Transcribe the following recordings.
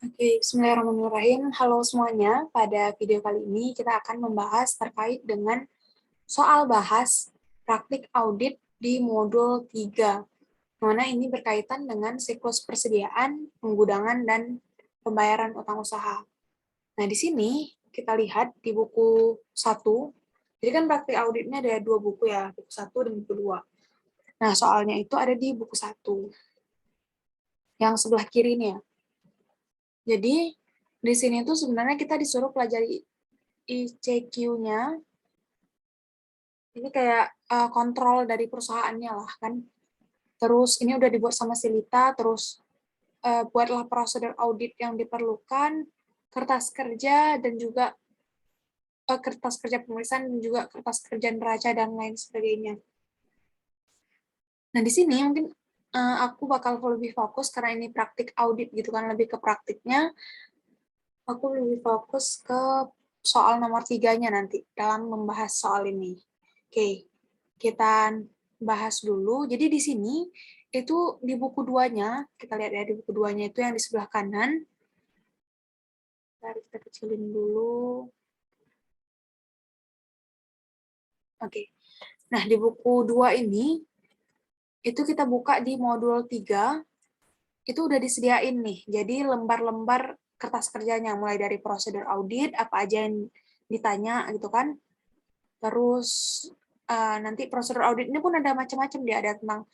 Oke, bismillahirrahmanirrahim. Halo semuanya, pada video kali ini kita akan membahas terkait dengan soal bahas praktik audit di modul 3, mana ini berkaitan dengan siklus persediaan, penggudangan, dan pembayaran utang usaha. Nah, di sini kita lihat di buku 1, jadi kan praktik auditnya ada 2 buku ya, buku 1 dan buku 2. Nah, soalnya itu ada di buku 1, yang sebelah kiri nih ya. Jadi, di sini tuh sebenarnya kita disuruh pelajari ICQ-nya, ini kayak kontrol dari perusahaannya lah kan. Terus ini udah dibuat sama Silita, terus buatlah prosedur audit yang diperlukan, kertas kerja, dan juga kertas kerja pemeriksaan, dan juga kertas kerja neraca, dan lain sebagainya. Nah, di sini mungkin aku bakal lebih fokus, karena ini praktik audit gitu kan, lebih ke praktiknya, aku lebih fokus ke soal nomor 3-nya nanti, dalam membahas soal ini. Oke, kita bahas dulu. Jadi di sini, itu di buku 2-nya, kita lihat ya, di buku 2-nya itu yang di sebelah kanan. Kita kecilin dulu. Oke. Nah, di buku 2 ini, itu kita buka di modul 3, itu udah disediain nih. Jadi lembar-lembar kertas kerjanya, mulai dari prosedur audit, apa aja yang ditanya gitu kan. Terus nanti prosedur audit ini pun ada macam-macam, dia ada tentang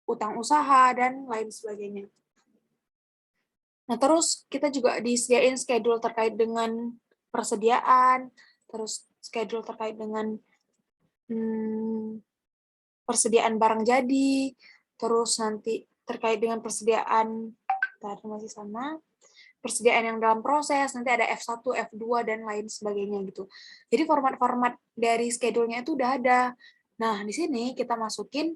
utang usaha dan lain sebagainya. Nah, terus kita juga disediain schedule terkait dengan persediaan, terus schedule terkait dengan persediaan barang jadi, terus nanti terkait dengan persediaan, tadi masih sama, persediaan yang dalam proses, nanti ada F1, F2, dan lain sebagainya gitu. Jadi format-format dari schedule-nya itu udah ada. Nah, di sini kita masukin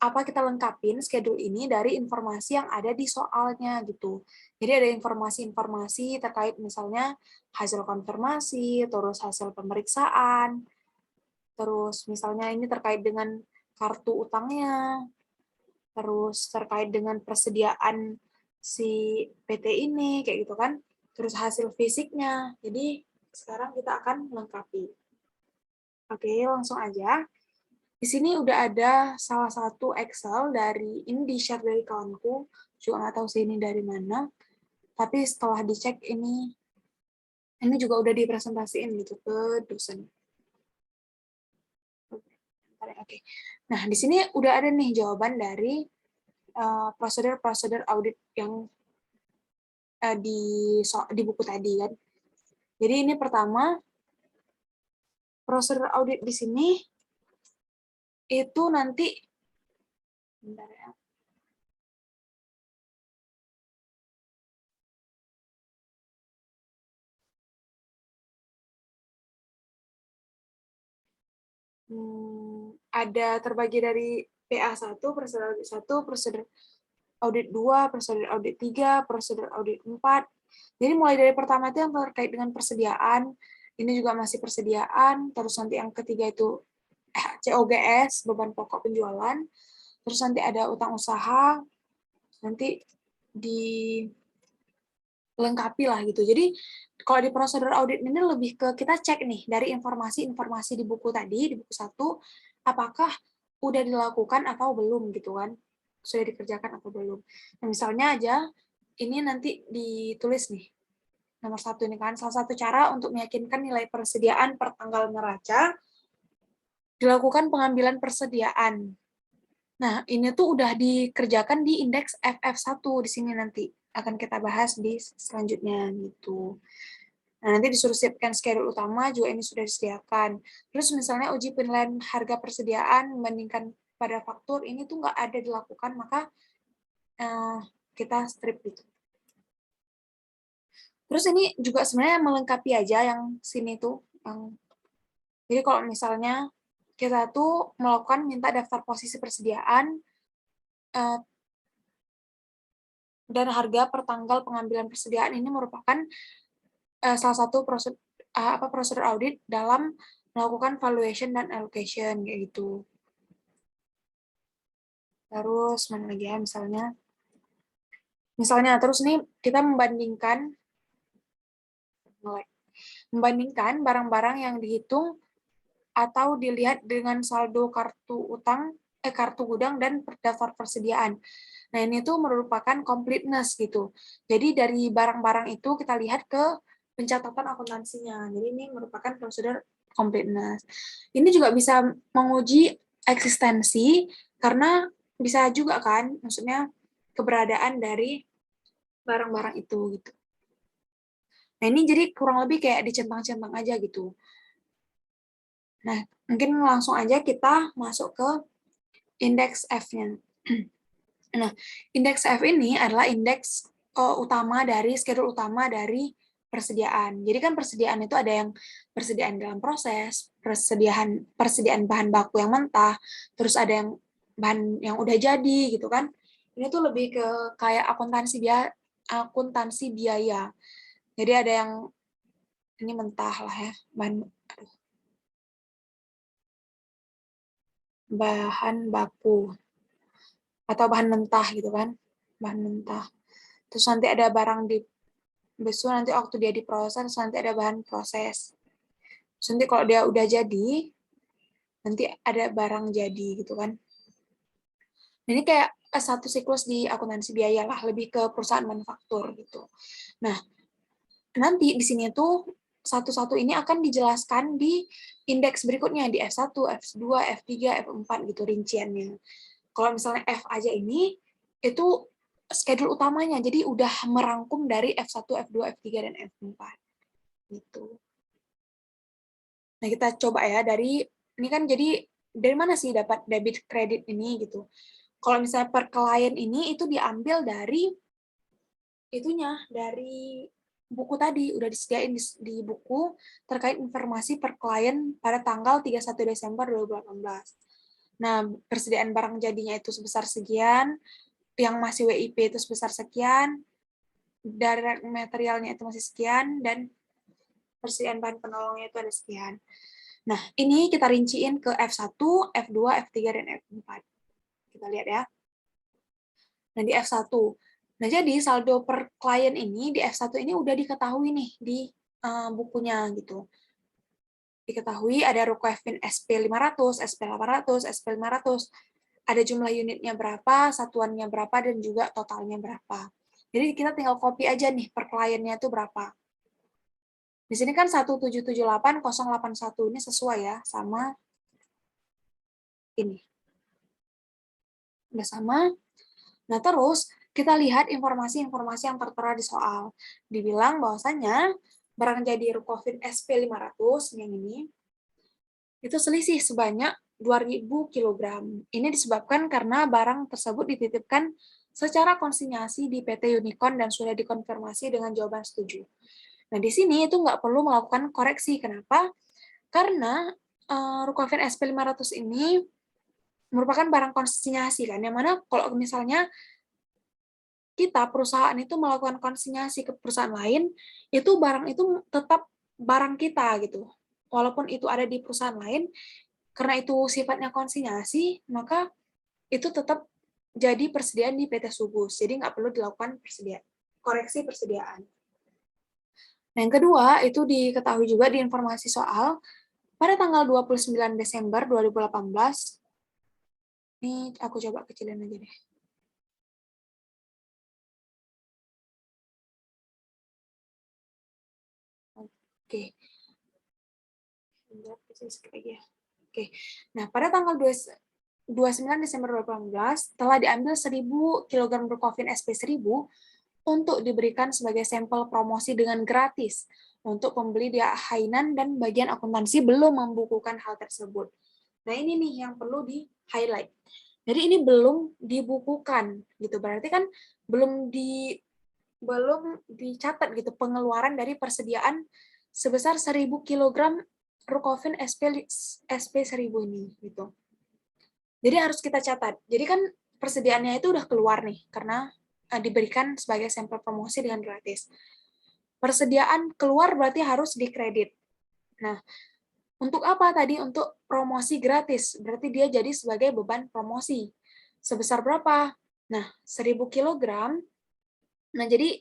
kita lengkapin schedule ini dari informasi yang ada di soalnya gitu. Jadi ada informasi-informasi terkait misalnya hasil konfirmasi, terus hasil pemeriksaan, terus misalnya ini terkait dengan kartu utangnya, terus terkait dengan persediaan si PT ini, kayak gitu kan. Terus hasil fisiknya. Jadi sekarang kita akan lengkapi. Oke, langsung aja. Di sini udah ada salah satu Excel dari, ini di-share dari kawanku, juga nggak tahu sih ini dari mana, tapi setelah dicek ini juga udah dipresentasiin gitu ke dosen. Oke. Nah, di sini udah ada nih jawaban dari prosedur-prosedur audit yang di buku tadi kan. Jadi ini pertama, prosedur audit di sini itu nanti, bentar ya, ada terbagi dari PA1, prosedur audit 1, prosedur audit 2, prosedur audit 3, prosedur audit 4. Jadi mulai dari pertama itu yang terkait dengan persediaan, ini juga masih persediaan, terus nanti yang ketiga itu COGS, beban pokok penjualan, terus nanti ada utang usaha, nanti dilengkapi lah gitu. Jadi kalau di prosedur audit ini lebih ke kita cek nih dari informasi-informasi di buku tadi, di buku 1, apakah udah dilakukan atau belum gitu kan, sudah dikerjakan atau belum. Nah, misalnya aja ini nanti ditulis nih nomor 1 ini kan, salah satu cara untuk meyakinkan nilai persediaan per tanggal neraca, dilakukan pengambilan persediaan. Nah, ini tuh udah dikerjakan di indeks FF1 di sini nanti. Akan kita bahas di selanjutnya gitu. Nah, nanti disuruh siapkan schedule utama juga ini sudah disediakan. Terus misalnya uji penilaian harga persediaan membandingkan pada faktur, ini tuh nggak ada dilakukan, maka kita strip gitu. Terus ini juga sebenarnya melengkapi aja yang sini tuh. Jadi kalau misalnya kita tuh melakukan minta daftar posisi persediaan dan harga per tanggal pengambilan persediaan, ini merupakan salah satu prosedur audit dalam melakukan valuation dan allocation kayak gitu. Terus mana lagi ya, misalnya Misalnya, terus nih kita membandingkan barang-barang yang dihitung atau dilihat dengan saldo kartu gudang dan daftar persediaan. Nah, ini tuh merupakan completeness gitu. Jadi dari barang-barang itu kita lihat ke pencatatan akuntansinya. Jadi ini merupakan prosedur completeness. Ini juga bisa menguji eksistensi karena bisa juga kan, maksudnya keberadaan dari barang-barang itu gitu. Nah, ini jadi kurang lebih kayak dicentang-centang aja gitu. Nah, mungkin langsung aja kita masuk ke indeks F-nya. Nah, indeks F ini adalah indeks schedule utama dari persediaan. Jadi kan persediaan itu ada yang persediaan dalam proses, persediaan bahan baku yang mentah, terus ada yang bahan yang udah jadi gitu kan. Ini tuh lebih ke kayak akuntansi biaya. Jadi ada yang ini mentah lah ya, bahan baku atau bahan mentah gitu kan, bahan mentah. Terus nanti ada barang di besu, nanti waktu dia diproses nanti ada bahan proses. Terus nanti kalau dia udah jadi, nanti ada barang jadi gitu kan. Ini kayak satu siklus di akuntansi biaya lah, lebih ke perusahaan manufaktur gitu. Nah, nanti di sini tuh satu-satu ini akan dijelaskan di indeks berikutnya, di F1, F2, F3, F4 gitu rinciannya. Kalau misalnya F aja ini, itu schedule utamanya, jadi udah merangkum dari F1, F2, F3, dan F4. Gitu. Nah, kita coba ya, ini kan jadi, dari mana sih dapat debit kredit ini gitu. Kalau misalnya per klien ini, itu diambil dari buku tadi, udah disediain di buku terkait informasi per klien pada tanggal 31 Desember 2018. Nah, persediaan barang jadinya itu sebesar sekian, yang masih WIP itu sebesar sekian, direct materialnya itu masih sekian, dan persediaan bahan penolongnya itu ada sekian. Nah, ini kita rinciin ke F1, F2, F3, dan F4. Kita lihat ya. Nah, di F1. Nah, jadi saldo per klien ini, di F1 ini udah diketahui nih di bukunya gitu. Diketahui ada Rukevin SP500, SP800, SP500. Ada jumlah unitnya berapa, satuannya berapa, dan juga totalnya berapa. Jadi kita tinggal copy aja nih per kliennya itu berapa. Di sini kan 1778081 ini sesuai ya sama ini. Udah sama. Nah, terus kita lihat informasi-informasi yang tertera di soal. Dibilang bahwasanya barang jadi Rukevin SP500 yang ini itu selisih sebanyak 2.000 kg. Ini disebabkan karena barang tersebut dititipkan secara konsinyasi di PT Unicorn dan sudah dikonfirmasi dengan jawaban setuju. Nah, di sini itu nggak perlu melakukan koreksi. Kenapa? Karena Rukevin SP500 ini merupakan barang konsinyasi kan, yang mana kalau misalnya perusahaan itu melakukan konsinyasi ke perusahaan lain, itu barang itu tetap barang kita gitu. Walaupun itu ada di perusahaan lain, karena itu sifatnya konsinyasi, maka itu tetap jadi persediaan di PT Subus. Jadi nggak perlu dilakukan koreksi persediaan. Nah, yang kedua, itu diketahui juga di informasi soal, pada tanggal 29 Desember 2018, ini aku coba kecilin aja deh. Oke. Oke. Nah, pada tanggal 29 Desember 2018 telah diambil 1.000 kg Rukevin SP1000 untuk diberikan sebagai sampel promosi dengan gratis untuk pembeli di Hainan, dan bagian akuntansi belum membukukan hal tersebut. Nah, ini nih yang perlu di-highlight. Jadi ini belum dibukukan gitu. Berarti kan belum dicatat gitu pengeluaran dari persediaan sebesar 1.000 kg Rukevin SP1000 ini gitu. Jadi harus kita catat. Jadi kan persediaannya itu udah keluar nih karena diberikan sebagai sampel promosi dengan gratis. Persediaan keluar berarti harus dikredit. Nah, untuk apa tadi? Untuk promosi gratis. Berarti dia jadi sebagai beban promosi. Sebesar berapa? Nah, 1.000 kg Nah, jadi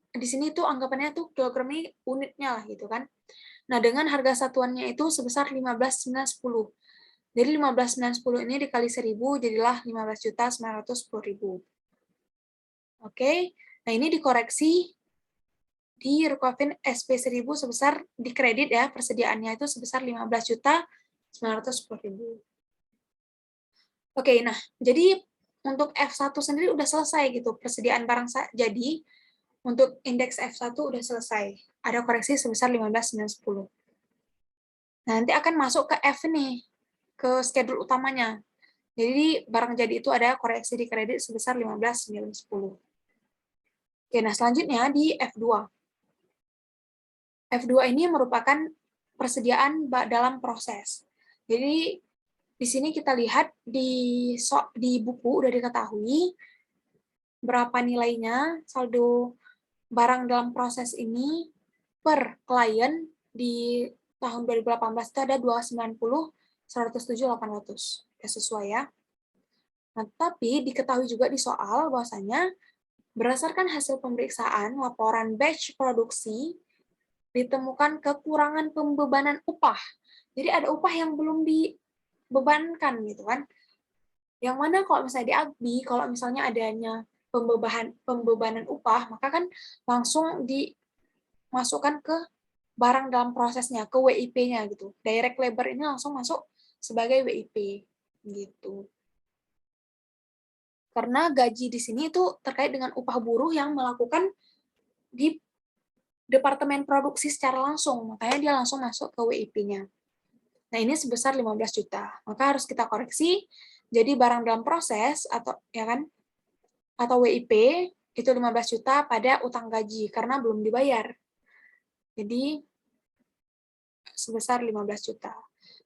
di sini tuh anggapannya tuh kilogram ini unitnya lah gitu kan. Nah, dengan harga satuannya itu sebesar 15.910. Jadi 15.910 ini dikali 1.000 jadilah 15.910.000. Oke. Nah, ini dikoreksi di Rukavin SP1000 sebesar di kredit ya, persediaannya itu sebesar 15.910.000. Oke, nah, jadi untuk F1 sendiri udah selesai gitu, persediaan barang jadi untuk indeks F1 udah selesai. Ada koreksi sebesar 15.910. Nah, nanti akan masuk ke F nih, ke schedule utamanya. Jadi barang jadi itu ada koreksi di kredit sebesar 15.910. Oke, nah selanjutnya di F2. F2 ini merupakan persediaan dalam proses. Jadi di sini kita lihat di buku udah diketahui berapa nilainya saldo barang dalam proses ini per klien di tahun 2018 itu ada 290, 107, 800. Ya, sesuai ya. Nah, tapi diketahui juga di soal bahwasanya berdasarkan hasil pemeriksaan laporan batch produksi ditemukan kekurangan pembebanan upah. Jadi ada upah yang belum dibebankan gitu kan. Yang mana kalau misalnya di AGBI, kalau misalnya adanya pembebanan upah, maka kan langsung dimasukkan ke barang dalam prosesnya, ke WIP-nya gitu. Direct labor ini langsung masuk sebagai WIP gitu. Karena gaji di sini itu terkait dengan upah buruh yang melakukan di departemen produksi secara langsung, makanya dia langsung masuk ke WIP-nya. Nah, ini sebesar 15 juta. Maka harus kita koreksi jadi barang dalam proses atau ya kan atau WIP itu 15 juta pada utang gaji karena belum dibayar. Jadi sebesar 15 juta.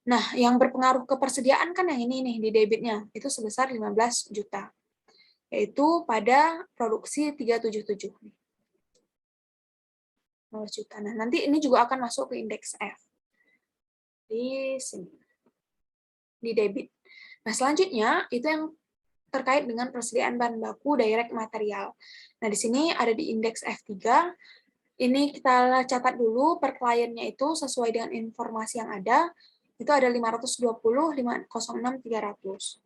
Nah, yang berpengaruh ke persediaan kan yang ini nih di debitnya, itu sebesar 15 juta. Yaitu pada produksi 377. 15 juta. Nah, nanti ini juga akan masuk ke indeks F. Di sini. Di debit. Nah, selanjutnya itu yang terkait dengan persediaan bahan baku direct material. Nah, di sini ada di indeks F3. Ini kita catat dulu per kliennya itu sesuai dengan informasi yang ada. Itu ada 520, 506, 300.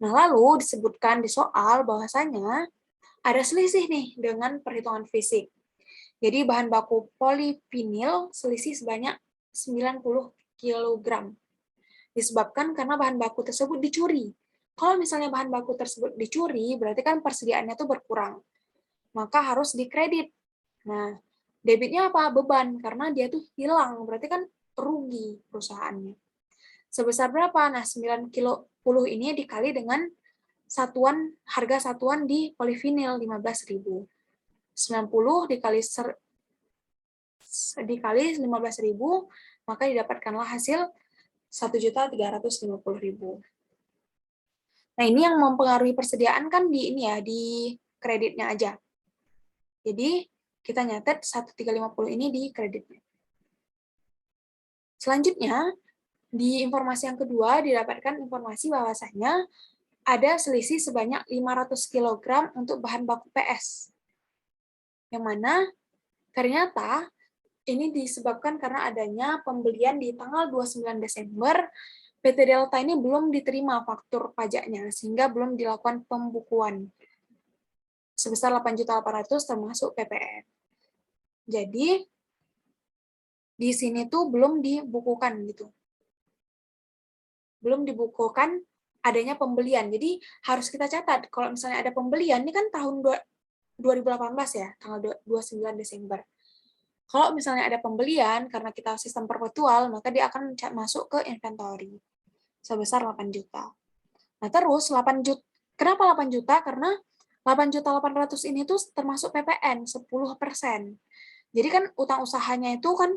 Nah, lalu disebutkan di soal bahwasanya ada selisih nih dengan perhitungan fisik. Jadi bahan baku polivinil selisih sebanyak 90 kg. Disebabkan karena bahan baku tersebut dicuri. Kalau misalnya bahan baku tersebut dicuri, berarti kan persediaannya tuh berkurang. Maka harus dikredit. Nah, debitnya apa? Beban, karena dia tuh hilang. Berarti kan rugi perusahaannya. Sebesar berapa? Nah, 9 kilo puluh ini dikali dengan harga satuan di polivinil 15.000. 90 dikali 15.000, maka didapatkanlah hasil 1.350.000. Nah, ini yang mempengaruhi persediaan kan di ini ya, di kreditnya aja. Jadi, kita nyatet 1.350 ini di kreditnya. Selanjutnya, di informasi yang kedua didapatkan informasi bahwasanya ada selisih sebanyak 500 kg untuk bahan baku PS. Yang mana ternyata ini disebabkan karena adanya pembelian di tanggal 29 Desember, PT Delta ini belum diterima faktur pajaknya, sehingga belum dilakukan pembukuan. Sebesar 8.800.000 termasuk PPN. Jadi, di sini tuh belum dibukukan gitu. Belum dibukukan adanya pembelian. Jadi, harus kita catat, kalau misalnya ada pembelian, ini kan tahun 2018 ya, tanggal 29 Desember. Kalau misalnya ada pembelian, karena kita sistem perpetual, maka dia akan masuk ke inventory sebesar 8 juta. Nah, terus 8 juta. Kenapa 8 juta? Karena 8.800.000 ini tuh termasuk PPN 10%. Jadi kan utang usahanya itu kan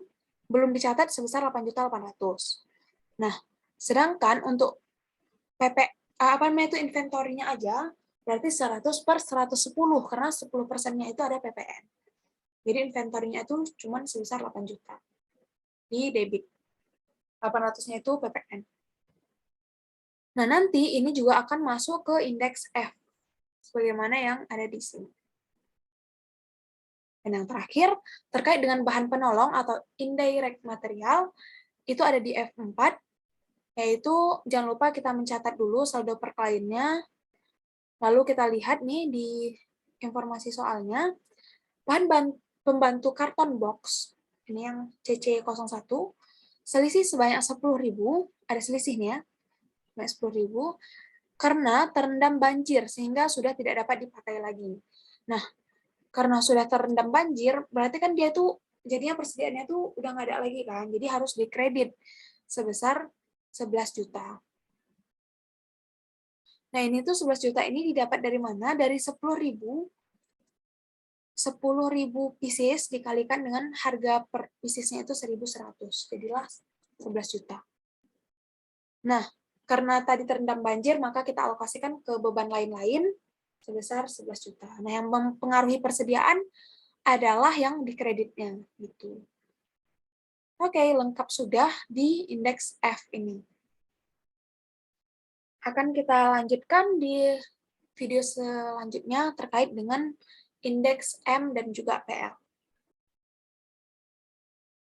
belum dicatat sebesar 8.800.000. Nah, sedangkan untuk apa namanya itu inventorinya aja berarti 100 per 110 karena 10%-nya itu ada PPN. Jadi inventorinya itu cuma sebesar 8 juta. Di debit. 800-nya itu PPN. Nah, nanti ini juga akan masuk ke indeks F, sebagaimana yang ada di sini. Dan yang terakhir, terkait dengan bahan penolong atau indirect material, itu ada di F4, yaitu jangan lupa kita mencatat dulu saldo per kliennya. Lalu kita lihat nih di informasi soalnya, bahan pembantu karton box, ini yang CC01, selisih sebanyak 10.000, ada selisih nih ya, sebanyak 10.000, karena terendam banjir, sehingga sudah tidak dapat dipakai lagi. Nah, karena sudah terendam banjir, berarti kan dia tuh, jadinya persediaannya tuh udah nggak ada lagi kan, jadi harus dikredit sebesar 11 juta. Nah, ini tuh 11 juta ini didapat dari mana? Dari 10.000 pieces dikalikan dengan harga per piecesnya itu 1.100. Jadilah 11 juta. Nah, karena tadi terendam banjir, maka kita alokasikan ke beban lain-lain sebesar 11 juta. Nah, yang mempengaruhi persediaan adalah yang dikreditnya. Gitu. Oke, lengkap sudah di indeks F ini. Akan kita lanjutkan di video selanjutnya terkait dengan indeks M dan juga PL.